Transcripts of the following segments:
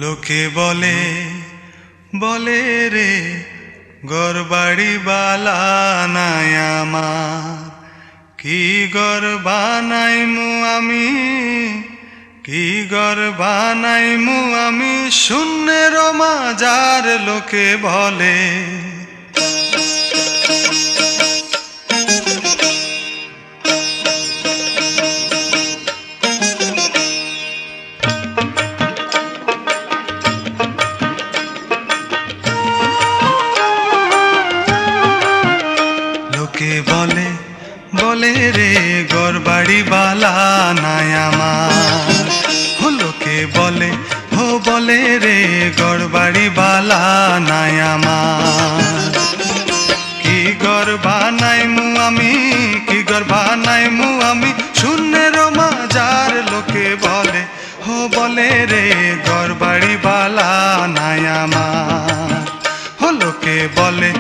লোকে বলে বলে রে ঘরবাড়ি বালা নাই আমার, কি ঘর বানাইমু আমি, কি ঘর বানাইমু আমি শূন্যের মাজার লোকে বলে। লোকে বলে বলে রে ঘরবাড়ি বালা নাই আমার, লোকে বলে বলে রে ঘরবাড়ি বালা নাই আমার, কি ঘর বানাইমু আমি, কি ঘর বানাইমু আমি শূন্যের মাজার লোকে বলে বলে রে ঘরবাড়ি বালা নাই আমার, লোকে বলে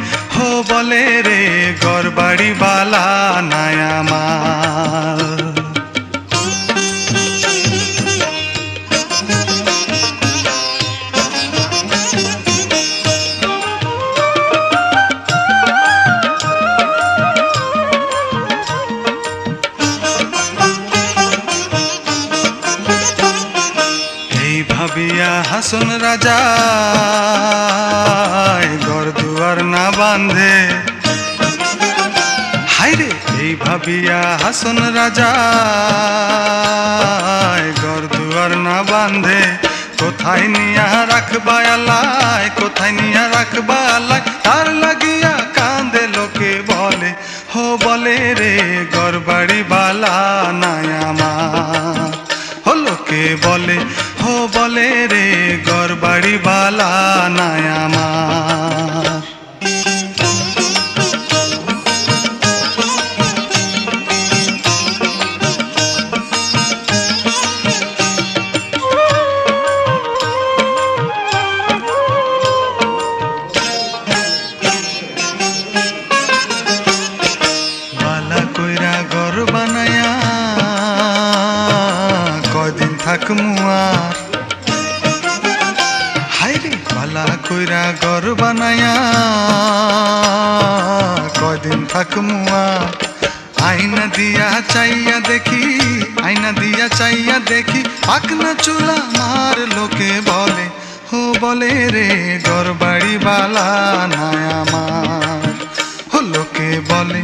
বলে রে ঘরবাড়ি বালা নাই আমার। ভাবিয়া হাসন রাজা ঘর দুয়ার না বাঁধে, হাইরে এই ভাবিয়া হাসন রাজা ঘর দুয়ার না বাঁধে, কোথায় নিয়া রাখবা আল্লাহ, কোথায় নিয়া রাখবা আল্লাহ তার লাগিয়া কান্দে লোকে বলে বলে রে ঘরবাড়ি বালা নাই আমার, লোকে বলে বলে রে ঘরবাড়ি বালা নাই আমার। বালা কইরা ঘর বানায়া কয়দিন থাকমু আর, হাইরে বালা কইরা ঘর বানায়া কয়দিন থাকমু আর, আয়না দিয়া চাইয়া দেখি, আয়না দিয়া চাইয়া দেখি পাকনা চুলা মার লোকে বলে বলে রে ঘরবাড়ি বালা নাই আমার, লোকে বলে